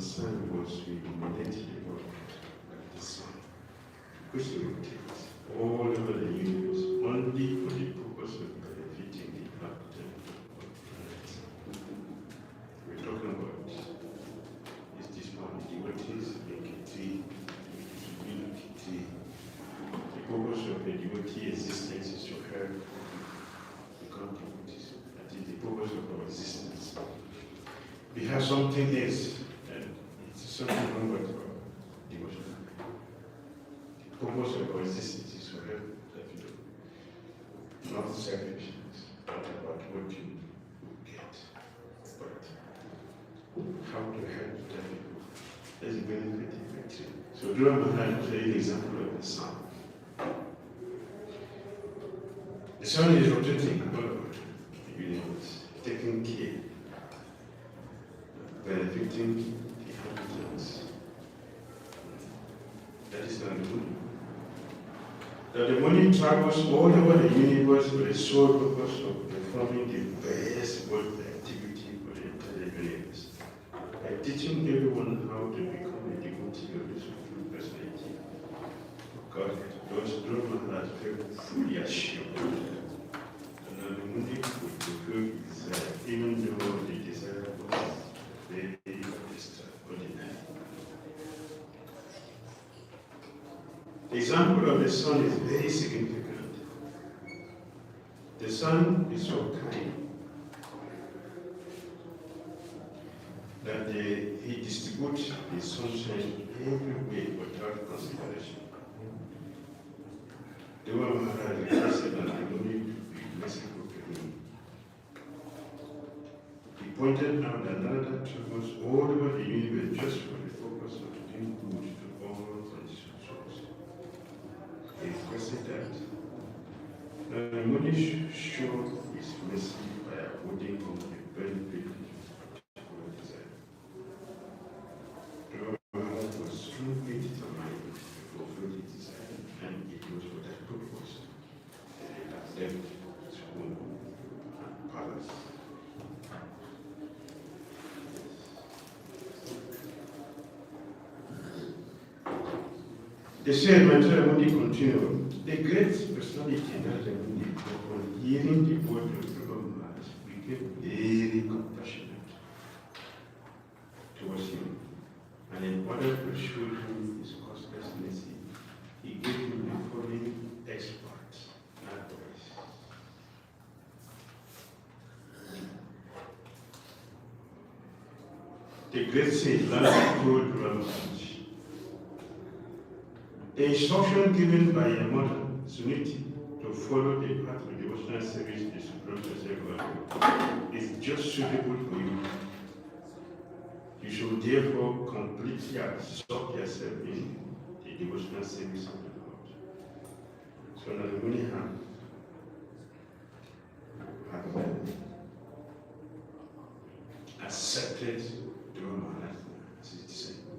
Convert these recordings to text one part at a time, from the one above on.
concern was we illuminated the world like the sun, which rotates all over the universe only for the purpose of benefiting the inhabitants of the planet. We're talking about is this one, the devotees, the purpose of the devotee existence is to help become devotees. That is the purpose of our existence. We have something else, and it's something wrong with our devotion. The purpose of our existence is to help that you not selfishness, not about what you get, but how to help that people. There's a benefit effect. So Dhruva Maharaj is an example of the sun. The sun is rotating all over the universe, taking care, benefiting the inhabitants. That is not the moon. That the moon travels all over the universe with the sole purpose of performing the best work activity for the entire universe. By teaching everyone how to become a devotee of the Supreme Personality of Godhead. Those Dhruva Maharaj felt fully assured that the Mundi would fulfill his desire, even though the desire was very extraordinary. The example of the sun is very significant. The sun is so kind that he distributes the sunshine everywhere without consideration. Dhruva Maharaj requested that the Mundi be merciful to him. He pointed out that Narada travels all over the universe just for the purpose of doing good to all conditioned souls. He requested that the Mundi should show his mercy by avoiding on the benefit of particular desire. Dhruva Maharaj was strongly determined to fulfill his desire, and it was for that purpose that he left his home and palace. The same Maitreya Mundi continued. The great personality Narada Mundi, upon hearing the word of Dhruva Maharaj, became very compassionate towards him. And in order to show him his costless mercy, he gave him the following expert advice. The great sage Narada told Dhruva Maharaj, the instruction given by your mother, Suniti, to follow the path of devotional service to Supreme Personality is just suitable for you. You should therefore completely absorb yourself in the devotional service of the Lord. So now the Muni have accepted Dhruva Maharaj as his disciple.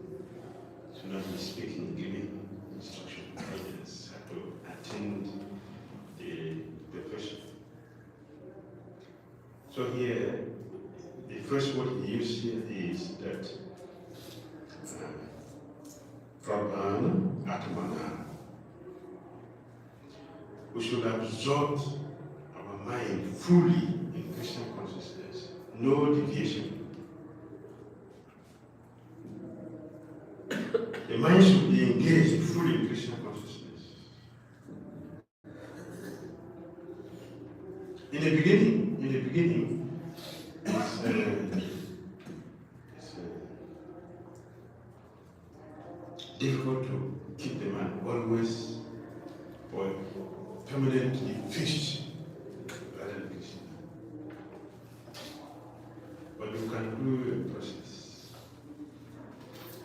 So now he's speaking, giving instruction, guidance, how to attend the profession. So here, the first word he used here is that Prabhana Atmana. We should absorb our mind fully in Krishna consciousness, no deviation. The mind should be engaged fully in Krishna consciousness. In the beginning, it's difficult to keep the mind always or permanently fixed rather than Krishna. But you can do a process.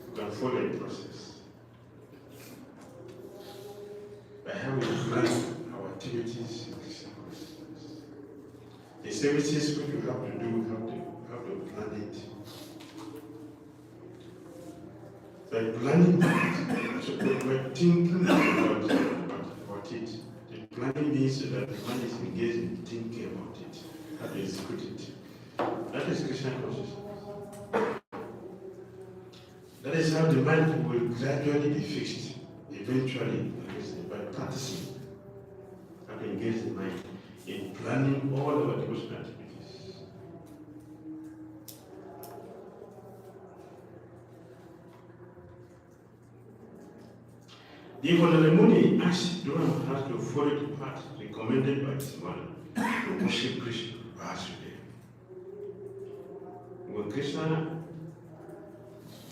You can follow a process. By how we plan our activities in Krishna consciousness. The services which we have to do, we have to plan it. By planning it, so we're thinking about it. The planning means that the mind is engaged in thinking about it, how to execute it. That is Krishna consciousness. That is how the mind will gradually be fixed, eventually, by practicing. How to engage the mind in planning all our devotional activities. The Honorable asked Dhruva to follow the path recommended by his mother to worship Krishna Vasudeva. When Krishna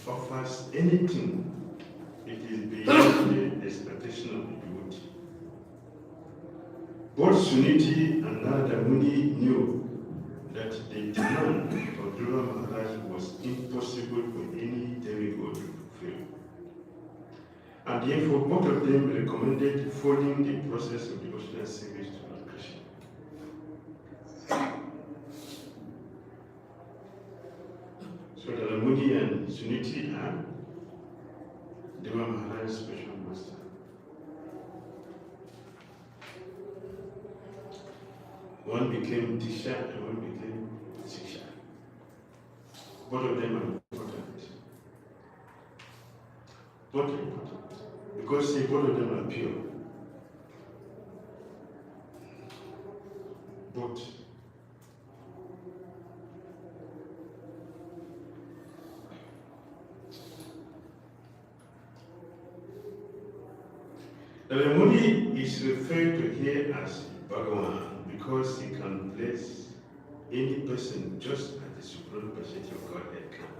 offers anything, it is beyond the expectation of the devotee. Both Suniti and Narada Muni knew that the demand of Dhruva Maharaj was impossible for any demigod to fulfill. And therefore, both of them recommended following the process of devotional service to Lord Krishna. So the Muni and Suniti are Dhruva Maharaj's special master. One became Disha and one became Siksha. Both of them are important. Both are important. Because both of them are pure. Both. The Muni is referred to here as Bhagavan because he can bless any person just as the supreme personality of Godhead can.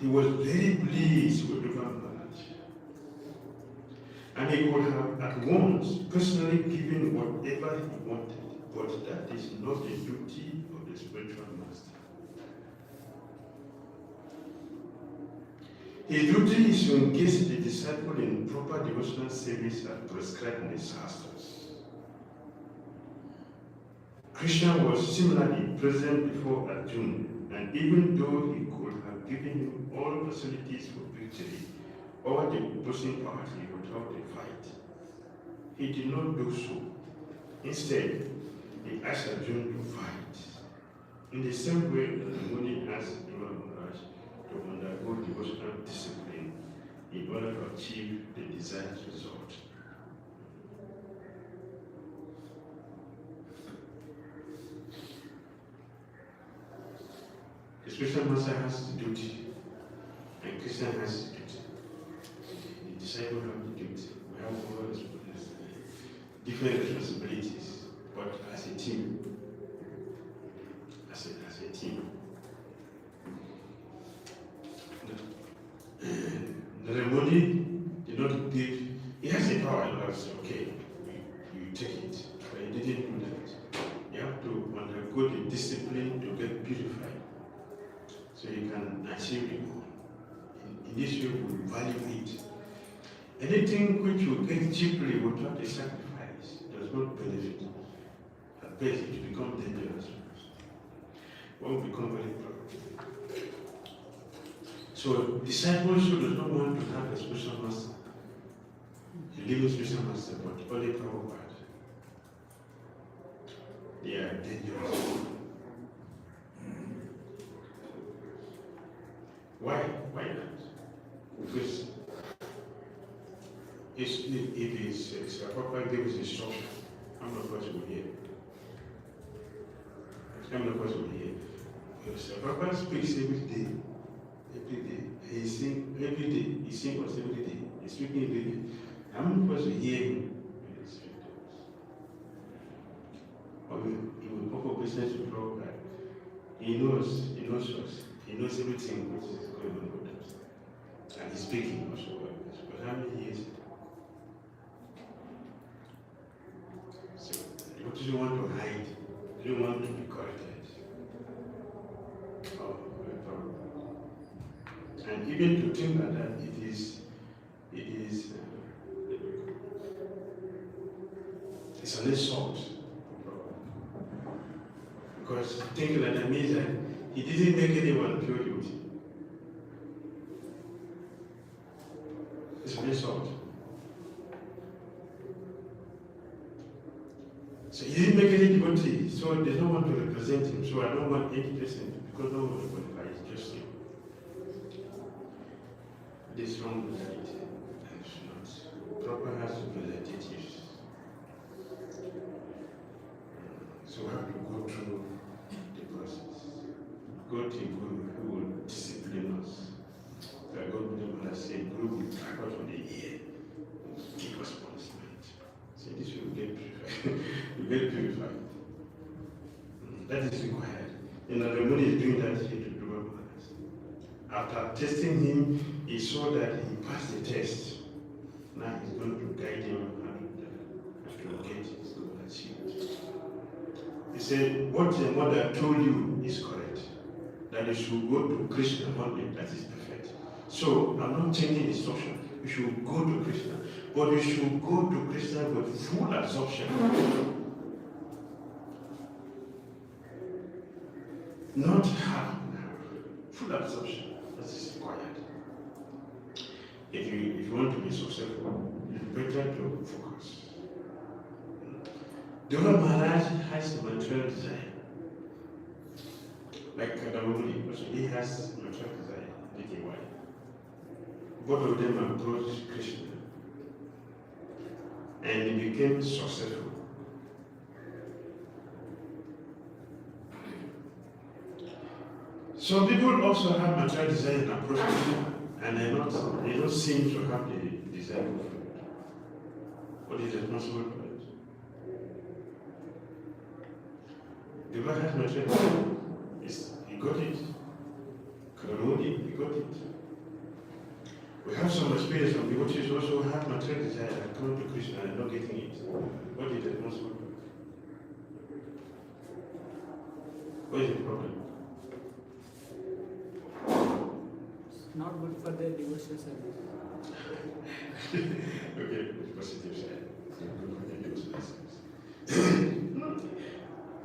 He was very pleased with Dhruva Maharaj. And he could have at once personally given whatever he wanted, but that is not the duty of the spiritual master. His duty is to engage the disciple in proper devotional service as prescribed in the Shastras. Krishna was similarly present before Arjuna, and even though he could have given him all facilities for victory over the opposing party without a fight, he did not do so. Instead, he asked Arjuna to fight. In the same way that the Muni asked Dhruva Maharaj to undergo devotional discipline in order to achieve the desired result. The spiritual master has the duty, and Krishna has the duty. The disciple have the duty. We have all different responsibilities, but as a team. As a team. The Muni did not give, he has the power to say, okay, you take it, but he didn't do that. You have to undergo the discipline to get purified, so you can achieve the goal. In this way, we value it. Anything which you get cheaply without a sacrifice does not benefit. At best, it becomes dangerous. One will become very proud. So disciples who do not want to have a spiritual master, you leave a spiritual master, but only Prabhupada. They are dangerous. Why? Why not? Because if Prabhupada gives instruction, I'm not possible here. I'm not possible here. Because Prabhupada speaks every day. Every day. He sings every day. He sings us every day. He's speaking every day. I'm not supposed to hear him when he speaks to us. Or he will offer business to Prabhupada. He knows us. He knows everything which is going on with us. And he's speaking also about this. But how many years? So, what do you want to hide? Do you want to be corrected? Oh, very powerful. And even to think like that, it is it's an insult. Because thinking like that means that he didn't make anyone pure duty. It's an insult. So he didn't make any devotee, so there's no one to represent him. So I don't want any person, because no one will qualify. It's got a guru who will discipline us. So I got them and I said, Guru will track us on the ear, give us punishment. So this will get purified. You get purified. That is required. And Narada is doing that here to Dhruva. After testing him, he saw that he passed the test. Now he's going to guide him how to get his goal achieved. He said, what your mother told you is correct. That you should go to Krishna only, that is perfect. So I'm not changing instruction. You should go to Krishna. But you should go to Krishna with full absorption. Not half, full absorption. That is required. If you want to be successful, it's better to focus. Dhruva Maharaj has material desire. Like Damodara, also he has material desire, DKY. Both of them approached Krishna and he became successful. Some people also have material desire and approach Krishna, and they don't seem to have the desire for it. What is responsible for it? The Lord has material desire. He got it. Karamodi, he got it. We have some experience of devotees also have material desire and come to Krishna and not getting it. What is responsible for it? What is the problem? Not good for their devotional service. Okay, positive side. Good for the devotional service.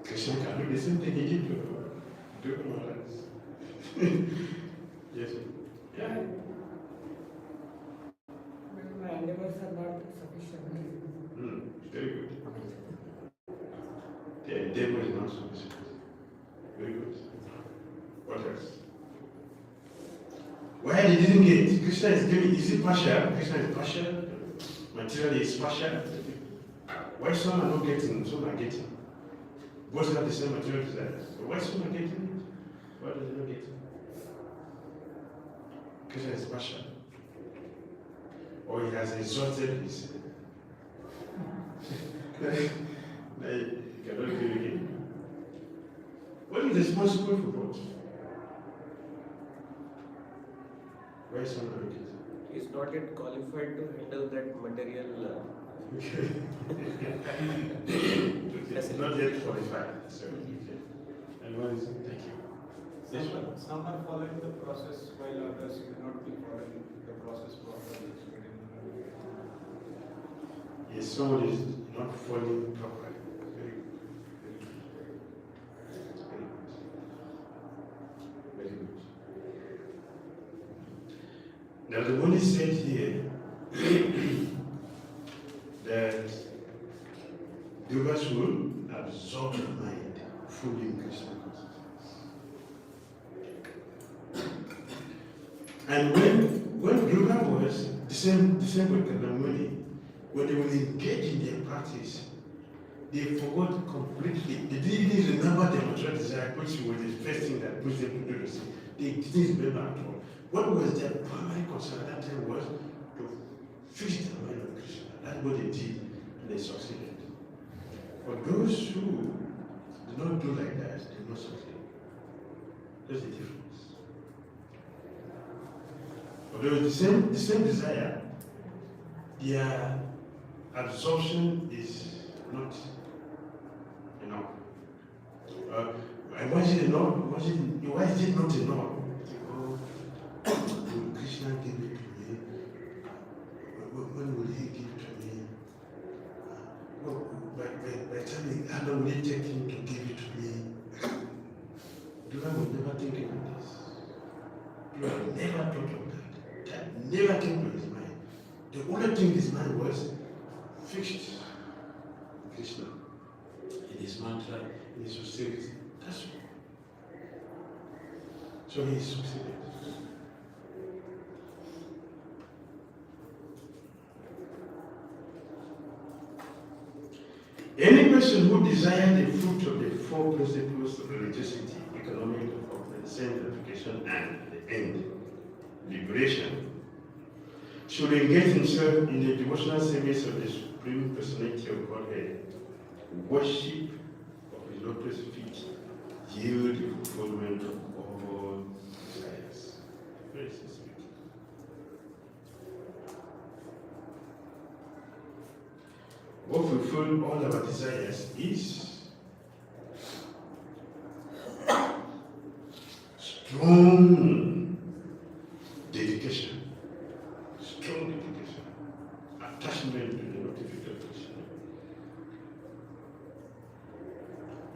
Krishna can do the same thing he did to Maharaj. Yes, sir. Yeah. But my endeavors are not sufficient. Very good. The endeavor is not sufficient. Very good. What else? Why he didn't get? Krishna is giving, is it partial? Krishna is partial. Material is partial. Why some are not getting, some are getting? Both have the same material desires. But why some are getting it? Why do they not get it? Krishna is partial. Or he has exalted his. He cannot give again. What is responsible for both? Why is someone not getting? He is not yet qualified to handle that material. It's not yet qualified. So, okay. And what is it? Thank you. Yes, sir. Some are following the process while others will not be following the process properly. Yes, someone is not following properly. Very good. Very good. Very good. Now the Buddha said here that Dhruva should absorb the mind fully in Krishna consciousness. And when Dhruva was the same with Kadamuni, when they will engage in their practice, they forgot completely. They didn't even remember their material desire, which was the first thing that pushed them to do this. They didn't remember at all. What was their primary concern at that time was to fix their mind on Krishna. That's what they did, and they succeeded. For those who do not do like that, they will not succeed. That's the difference. Although the same desire, their absorption is not enough. Why is it enough? Why is it not enough? Will Krishna give it to me? When will he give it to me? By telling Adam, will he take him to give it to me? Dhruva would never think of this. Dhruva never thought of that. That never came to his mind. The only thing his mind was fixed. Krishna, in his mantra, in his austerity. That's all. So he succeeded. Any person who desires the fruit of the four principles of religiosity, economic development, sanctification, and the end, liberation, should engage himself in the devotional service of the Supreme Personality of Godhead, worship of his lotus feet, yield the fulfillment of all desires. Very specific. What fulfills all our desires is strong dedication, attachment to the notified Krishna,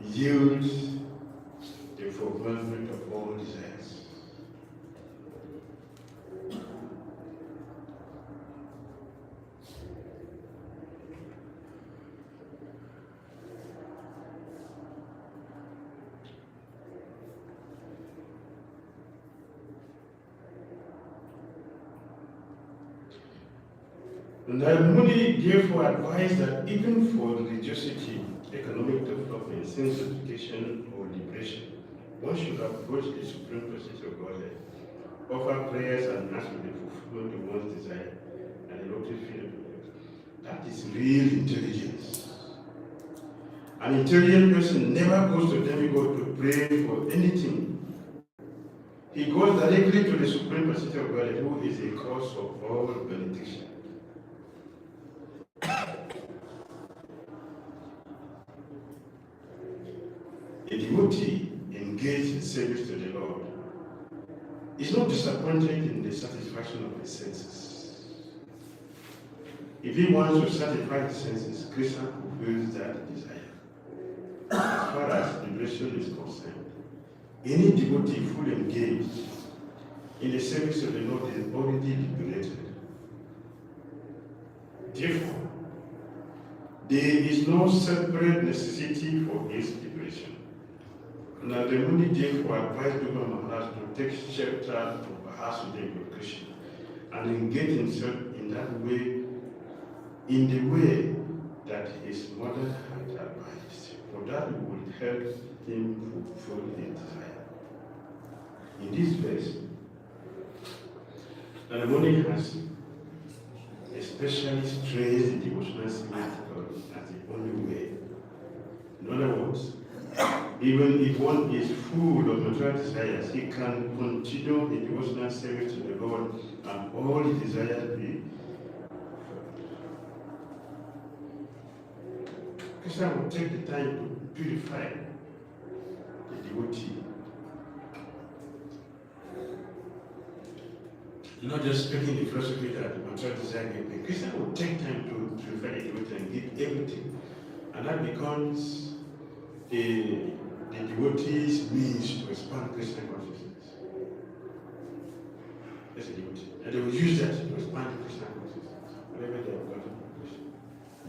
yields the fulfillment of all desires. Narada therefore advised that even for religiosity, economic development, sense education, or liberation, one should approach the Supreme Personality of Godhead, offer prayers and ask for the fulfillment of one's desire, and the lotus feet of God. That is real intelligence. An intelligent person never goes to demigod to pray for anything. He goes directly to the Supreme Personality of Godhead, who is the cause of all benediction. A devotee engaged in service to the Lord is not disappointed in the satisfaction of his senses. If he wants to satisfy his senses, Krishna fulfills that desire. As far as liberation is concerned, any devotee fully engaged in the service of the Lord is already liberated. Therefore, there is no separate necessity for his liberation. Now, the Muni therefore advised Dhruva Maharaj to take shelter of Vasudev of Krishna and engage himself in that way, in the way that his mother had advised, for that would help him fulfill his desire. In this verse, the Muni has especially stressed the devotional spirit as the only way. In other words, even if one is full of material desires, he can continue the devotional service to the Lord and all his desires be fulfilled. Krishna will take the time to purify the devotee. Not just speaking the philosophy that the material desire can be. Krishna will take time to purify the devotee and give everything. And that becomes the devotee's means to expand Krishna consciousness. That's a devotee. And they will use that to expand Krishna consciousness. Whatever they have gotten from Krishna.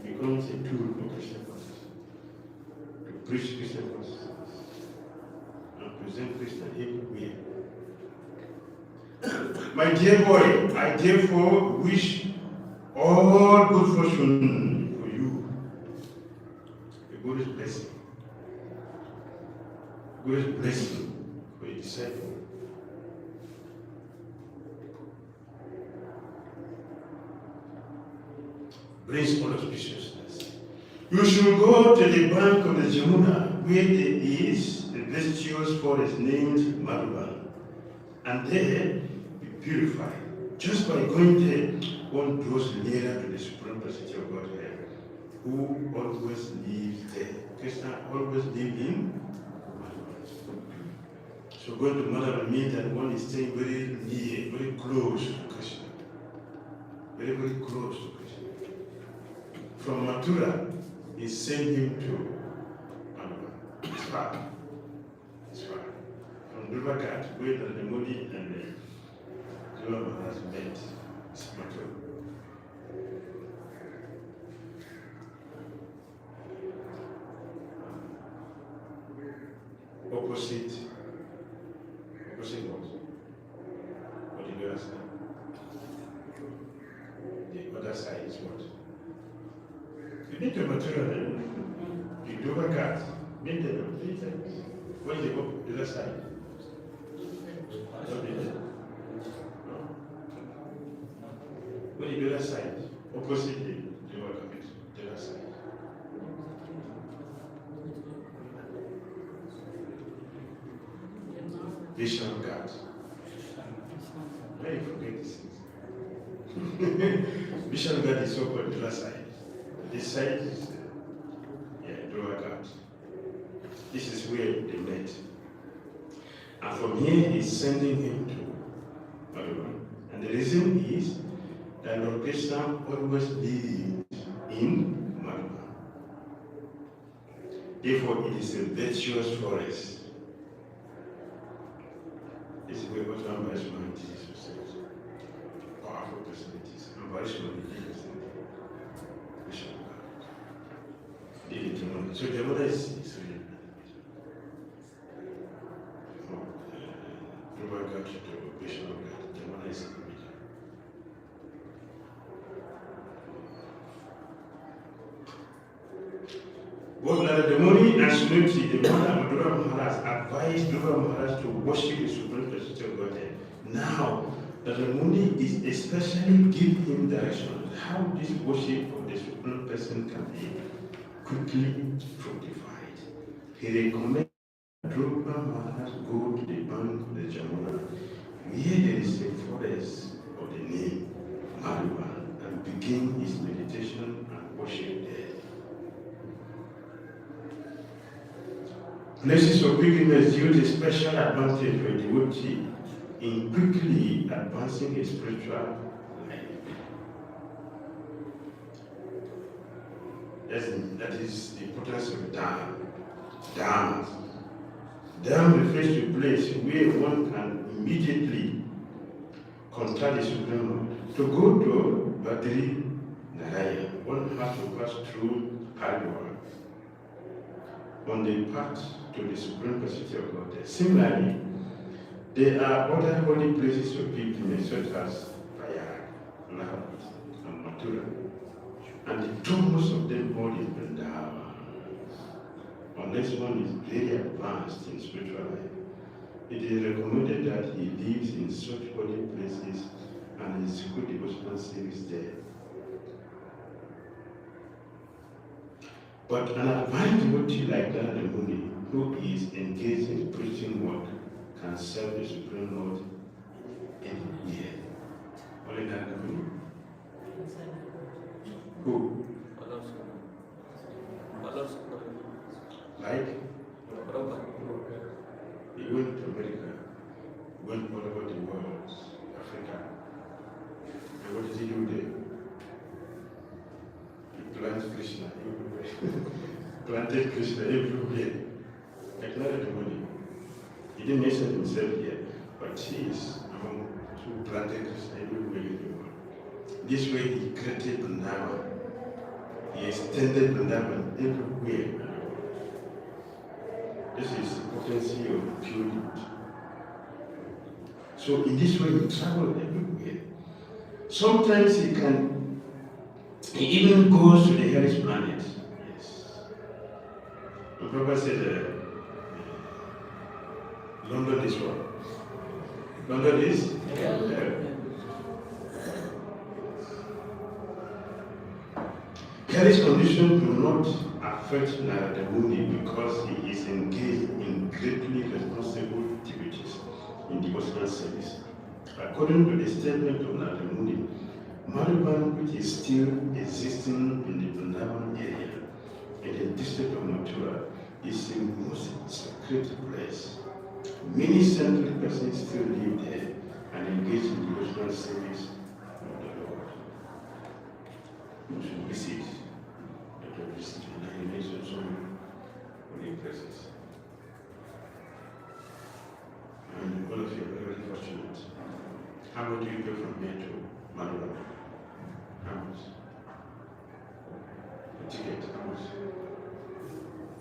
It becomes a tool for Krishna consciousness. To preach Krishna consciousness. And present Krishna everywhere. My dear boy, I therefore wish all good fortune for you. A Buddha's blessing. Great blessing for a disciple. Brings all auspiciousness. You should go to the bank of the Jamuna, where there is a virtuous forest named Madhuban, and there be purified. Just by going there, one draws nearer to the Supreme Personality of Godhead, who always lives there. Krishna always lived in. So going to Madhuban means that one is staying very near, very close to Krishna. Very, very close to Krishna. From Mathura, he sent him to Madhuban. It's far. It's far. From Dhruva Ghat, where the Muni and the Dhruva Maharaj met, it's Mathura. Opposite what? What did you ask? The other side is what? You need to material you do a cat, meet them, what is the other side? side, opposite the river capital, the other side. Vision God. Why you forget these things? Vision God is so-called the other side. This side is Dhruva God. This is where they met. And from here, he's sending him to Narada. And the reason is that Lord Krishna always lived in Narada. Therefore, it is a virtuous forest. This is where what Ambassador teaches us. Powerful personalities. Ambassador teaches us. So Damodara is really Dhruva got to Vishnu God. Damodara is both Narada Muni and Swami, the mother of Dhruva Maharaj, advised Dhruva Maharaj to worship the Supreme Personality of Godhead. Now, Narada Muni is especially giving him direction how this worship of the Supreme Person can be quickly fructified. He recommends Dhruva Maharaj go to the bank of the Damodara, where there is a forest of the name Madhava, and begin his meditation and worship there. Places of pilgrimage yield a special advantage for a devotee in quickly advancing a spiritual life. That is the importance of Dharma. Dharma refers to a place where one can immediately contact the Supreme Lord. To go to Bhakti Naraya, one has to pass through Haridwar on the path to the Supreme Personality of God. Similarly, there are other holy places of pilgrimage such as Prayag, Narada, and Mathura, and the topmost of them all is Vrindavan. Unless one is very advanced in spiritual life, it is recommended that he lives in such holy places and execute devotional service there. But an advanced devotee like Narada Muni, who is engaged in preaching work, can serve the Supreme Lord anywhere. Only Narada Muni. Who? Like? He went to America, went all over the world, Africa. And what did he do there? He planted Krishna everywhere. Planted Krishna everywhere. Like Narada Muni. He didn't mention himself here, but he is among who planted Krishna everywhere in the world. This way he created Vrindavan. He extended Vrindavan everywhere. This is the potency of pure devotion. So in this way he traveled everywhere. Sometimes he even goes to the hellish planet. Yes. The Prabhupada said London is what? London is hell. Hellish conditions do not affect Narada Muni because he is engaged in greatly responsible activities in devotional service. According to the statement of Narada Muni, Madhavan, which is still existing in the Vrindavan area, in the district of Mathura, is the most sacred place. Many saintly persons still live there and engage in devotional service of the Lord. We should visit. And he mentioned so many holy places. And all of you are very fortunate. How much do you pay from here to Narada? How much? The ticket, how much?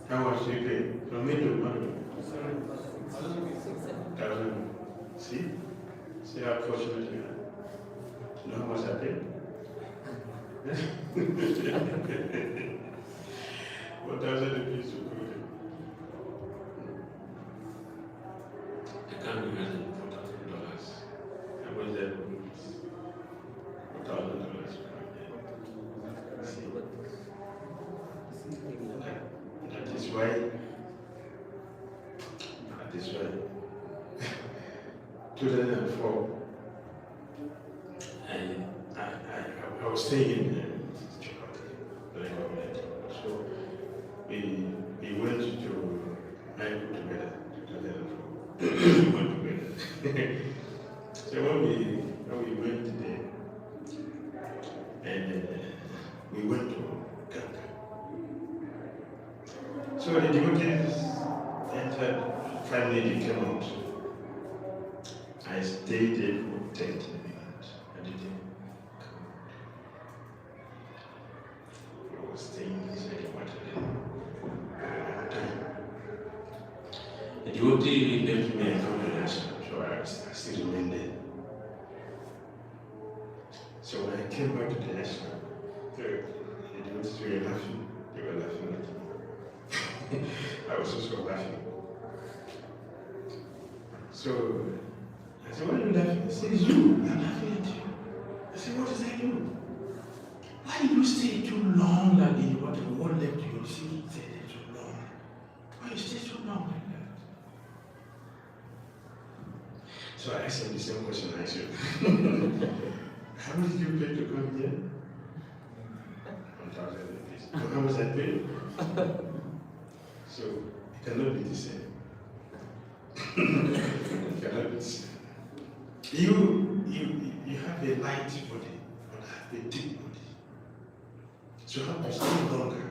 How much do you pay from here to Narada? 1,000. See? See how fortunate you are. You know how much I pay? 1,000 rupees to go there. I can't imagine $4,000. How much that rupees? $4,000. 2004, I was staying in Jakarta, so we went to Nairobi together, 2004. We went together. So when we went there, and we went to Ghana. So the devotees entered, finally they came out. I stayed there for 10 minutes. I didn't come out. I was staying inside the water there. The devotee left me and come to the restaurant, so I still remained there. So when I came back to the restaurant, the devotees were laughing. They were laughing at me. I was also laughing. So I said, "Why are you laughing?" He said, "It's you. I'm laughing at you." I said, "What did I do? Why did you stay too long like in what left you? You see, you stayed there too long. Why you stay too long like that?" So I asked him the same question I said. How much did you pay to come here? 1,000 rupees. So how much I paid? So it cannot be the same. It cannot be the same. You have a light body, but I have a deep body. So how to stay longer?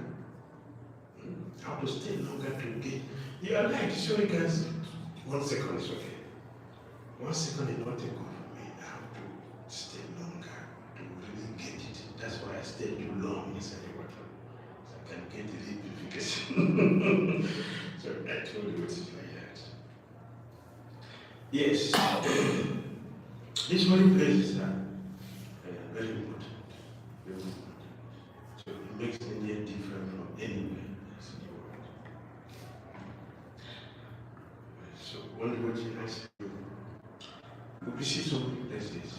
How to stay longer to get? You are light, so you can 1 second is okay. 1 second is not a good for me. I have to stay longer to really get it. That's why I stay too long inside the water. So I can get the liquefaction. So I told you it's like that. Yes. These holy places are very important. Very important. So it makes India different from anywhere else in the world. So one devotee asked you, we visit so many places.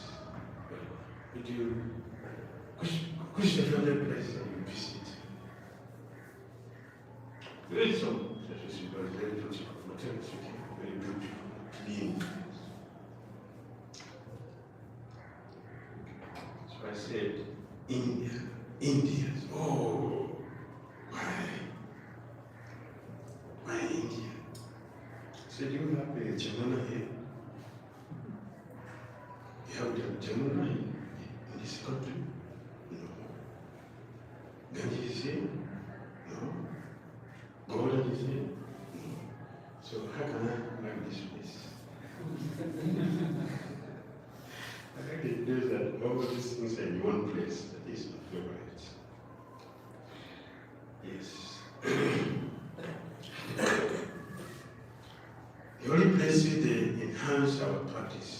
Would you, which is the favorite place that you visit? There is some places you are very beautiful, materially speaking, very beautiful, clean. So I said, India. Oh, why? Why India? I said, you have a Jamuna here. You have the Jamuna in this country? No. Gandhi is here? No. Gordon is here? No. So how can I like this place? I like it knows that all these things are in one place. That is my favorite. Yes. The only places they enhance our practice.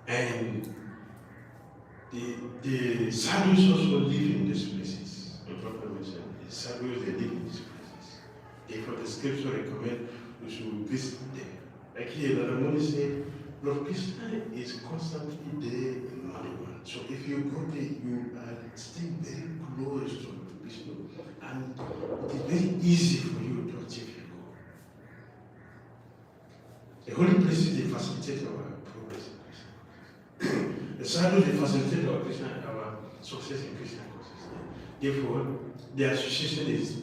And the sadhus also live in these places. The Prophet mentioned the sadhus, they live in these places. Therefore, the scripture recommend we should visit them. Like here, Narada said, Lord Krishna is constantly there in Maliban. So if you go there, you are staying very close to Krishna, and it is very easy for you to achieve your goal. The holy places, they facilitate our progress in Krishna. The sadhus, they facilitate our Krishna, our success in Krishna consciousness. Therefore, the association is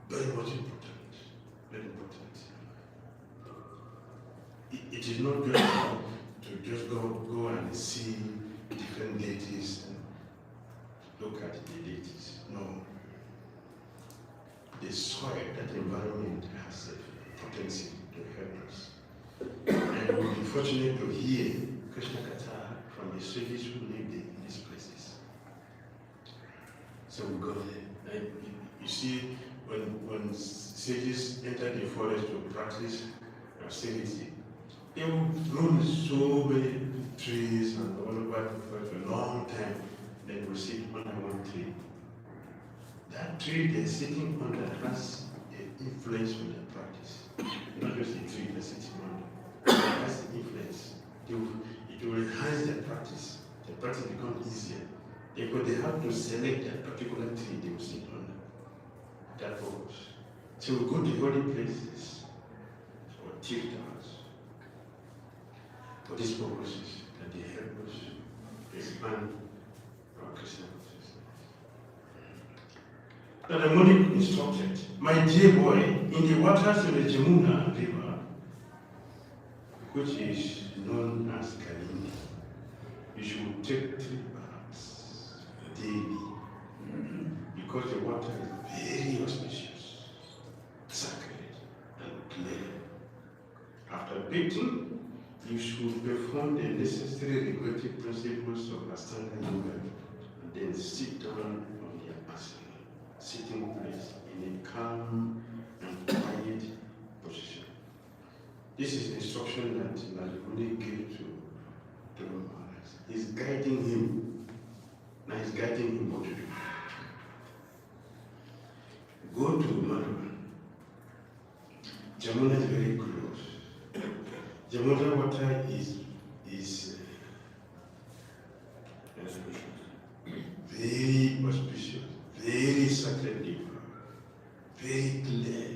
very much important. Very important. It is not just to just go and see different deities and look at the deities. No. The soil, that environment has a potency to help us. And we'll be fortunate to hear Krishna Katha from the sages who live in these places. So we go there. And you see, when sages enter the forest to practice austerity, they will grow so many trees and all over for a long time. Then we'll sit under one tree. That tree they're sitting under has an influence on their practice. Not just the tree they're sitting under. It has an influence. It will enhance their practice. The practice becomes easier. Therefore, they have to select that particular tree they will sit under. That purpose. So we go to holy places. Tirthas for these purposes, that they help us expand our Christian consciousness. Now the monk instructed, my dear boy, in the waters of the Jamuna river, which is known as Kalindi, you should take 3 baths daily, because the water is very auspicious, sacred, and clear. After bathing, you should perform the necessary regulative principles of Ashtanga Yoga, and then sit down on your asana, sitting place in a calm and quiet position. This is the instruction that Narada gave to Dhruva. He's guiding him. Now he's guiding him what to do. Go to Narada. Jamuna is very close. Jamuna water is very auspicious, very sacred river, very clear.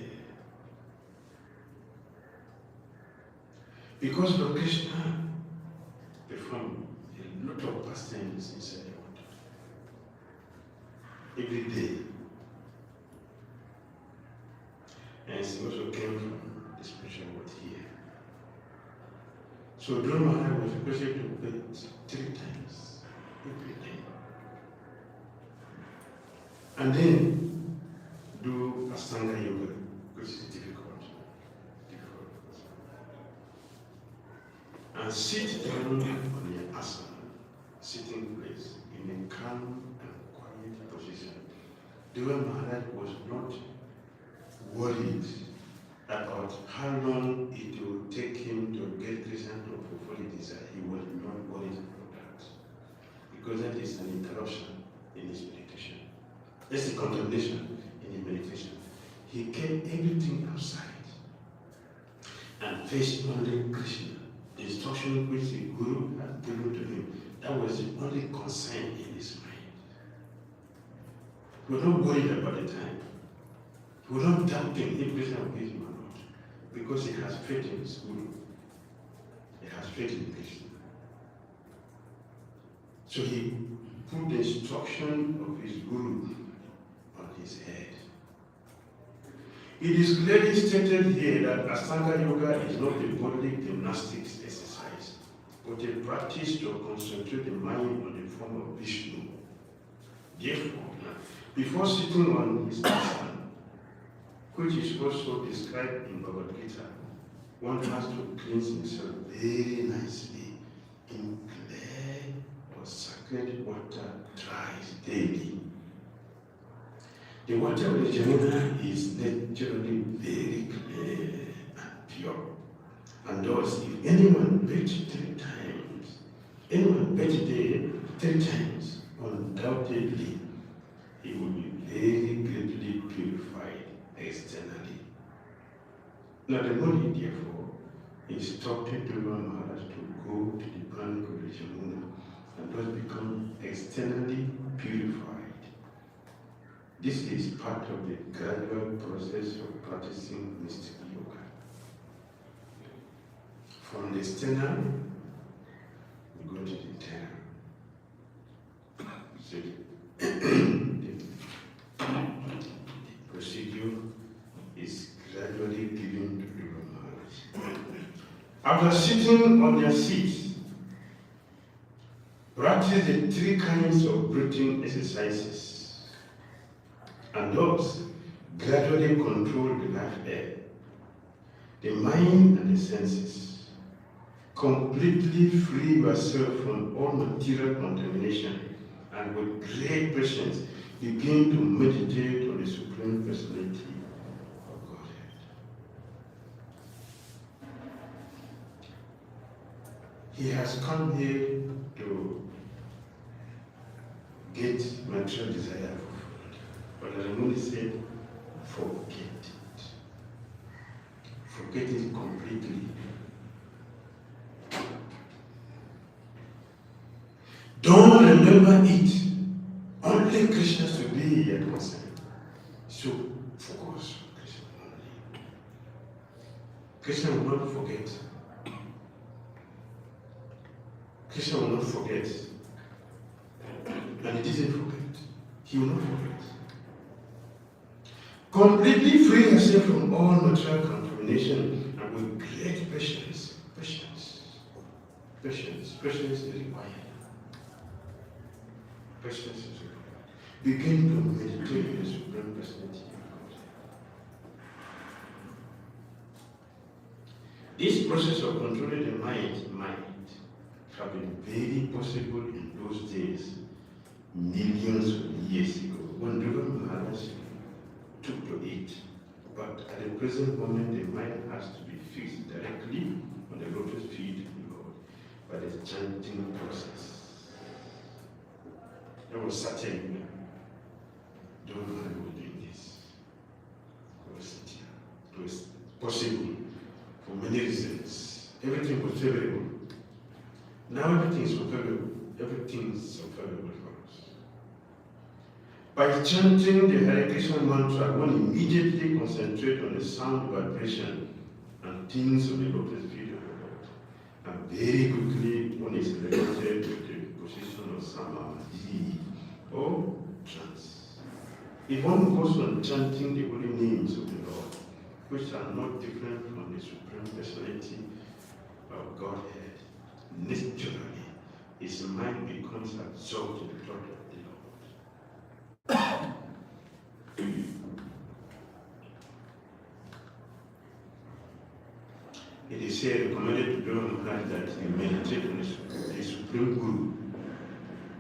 Because Lord Krishna performed a lot of pastimes inside the water. Every day. And he also came from the spiritual world here. So Dhruva was requested to bathe 3 times every day. And then do Ashtanga Yoga, which is difficult. And sit down on your asana, sitting place, in a calm and quiet position. Dhruva Maharaj was not worried about how long it will take him to get Krishna to fulfill his desire. He was not worried about that. Because that is an interruption in his meditation. That's a contemplation in his meditation. He kept everything outside and faced only Krishna. The instruction which the Guru had given to him, that was the only concern in his mind. He was not worried about the time. He was not doubting if Krishna will give him or not, because he has faith in his Guru. He has faith in Krishna. So he put the instruction of his Guru on his head. It is clearly stated here that Ashtanga Yoga is not a bodily gymnastics exercise, but a practice to concentrate the mind on the form of Vishnu. Therefore, before sitting on his asana, which is also described in Bhagavad Gita, one has to cleanse himself very nicely in clear or sacred water thrice daily. The water of the Jamuna is naturally very clear and pure. And thus, if anyone bathes 3 times, anyone bathes there 3 times, undoubtedly, he will be very greatly purified externally. Now the Muni, therefore, instructed Dhruva Maharaj to go to the bank of the Jamuna and thus become externally purified. This is part of the gradual process of practicing mystic yoga. From the external, we go to the internal. So the procedure is gradually given to the Maharaj. After sitting on their seats, practice the 3 kinds of breathing exercises, and thus gradually control the life air, the mind and the senses. Completely free yourself from all material contamination, and with great patience begin to meditate on the Supreme Personality of Godhead. He has come here to get material desire. But the Muni said, forget it. Forget it completely. Don't remember it. Only Krishna should be your concern. So focus on Krishna only. Krishna will not forget. Krishna will not forget. And he didn't forget. He will not forget. Completely free herself from all material contamination and with great patience. Patience is required. Patience is required. Begin to meditate in the Supreme Personality of God. This process of controlling the mind have been very possible in those days, millions of years ago, when Dhruva Maharaj took to it. But at the present moment, the mind has to be fixed directly on the lotus feet of the Lord by the chanting process. There was certain Dhruva Maharaj was doing this. It was possible for many reasons. Everything was favorable. Now everything is unfavorable. Everything is unfavorable for us. By chanting the Hare Krishna mantra, one immediately concentrates on the sound vibration and things of the lotus feet of the Lord. And very quickly, one is related to the position of samadhi or trance. If one goes on chanting the holy names of the Lord, which are not different from the Supreme Personality of Godhead, naturally, his mind becomes absorbed in the thought of the Lord. It is here recommended to Dhruva Maharaj that he meditate on the Supreme Guru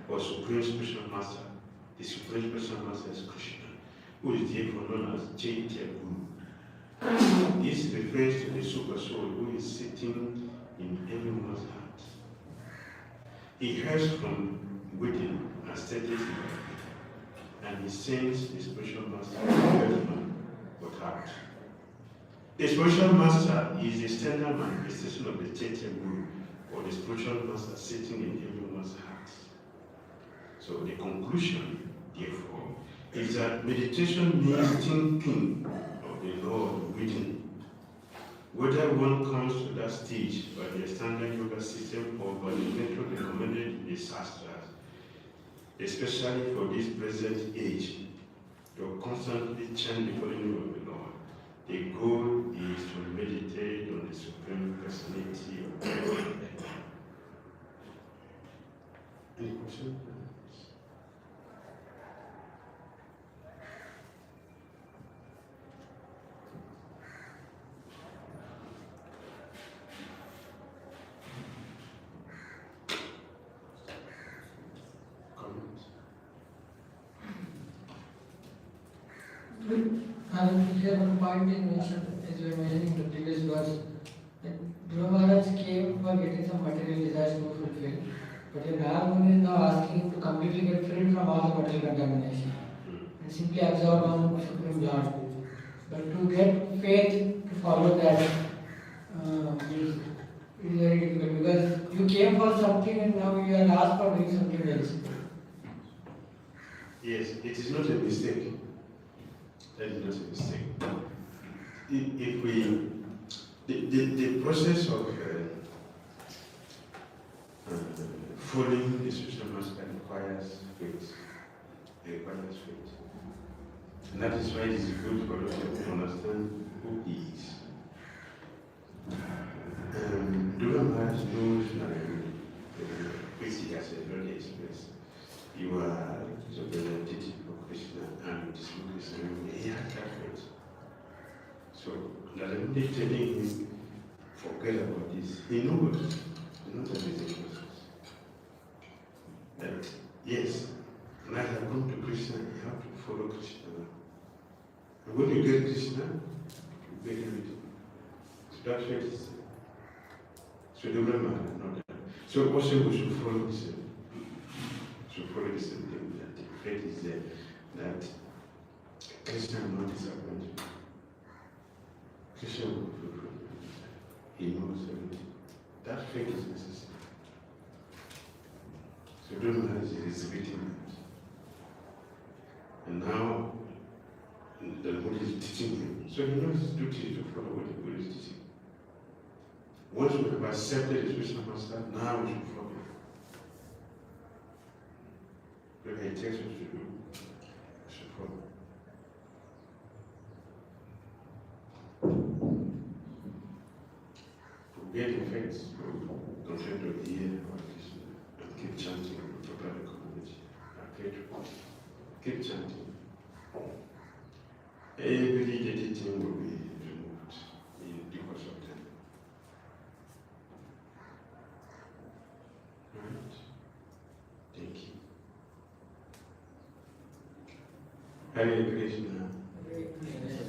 or Supreme Spiritual Master. The Supreme Spiritual Master is Krishna, who is therefore known as Chaitya Guru. This refers to the Super Soul who is sitting in everyone's heart. He hears from within and studies it, and he sends the spiritual master from without. The spiritual master is the standard manifestation of the Chaitya Guru, or the spiritual master sitting in everyone's heart. So the conclusion, therefore, is that meditation means thinking of the Lord within. Whether one comes to that stage by the standard yoga system or by the method recommended in the Shastras, especially for this present age, to constantly chant the holy name of the Lord. The goal is to meditate on the Supreme Personality of God. Any questions? And here one point is mentioned, as you were mentioning the previous verse, that Dhruva Maharaj came for getting some material desires to fulfill, but the Narada is now asking him to completely get freed from all the material contamination and simply absorb on Supreme Lord. But to get faith to follow that is very difficult, because you came for something and now you are asked for doing something else. Yes, it is not a mistake. That is not a mistake. If we, the process of following the spiritual master requires faith. It requires faith. And that is why it is good for us to understand who he is. Dhruva Maharaj knows which he has already expressed. You are the representative of Krishna and this Krishna, he had that faith. So, Narada is telling him, forget about this. He knows that it's a process. That, yes, when I have come to Krishna, you have to follow Krishna. And when you get Krishna, you get everything. So that faith is so the Brahma, not that. So also we should follow the same. Should follow the same thing. That the faith is there. That Krishna will not disappoint you. Krishna will fulfill you. He knows everything. That faith is necessary. So Dhruva Maharaj is exhibiting that. And now the Buddha is teaching him. So he knows his duty to follow what the Buddha is teaching. Once we have accepted the spiritual master, now we should follow. Look at the text we should do. We should follow. Forget the offense. Don't try to hear or listen. Don't keep chanting to prepare the community. Keep chanting. Every dirty thing will be removed because of them. Right? Thank you. Hare Krishna. Hare Krishna.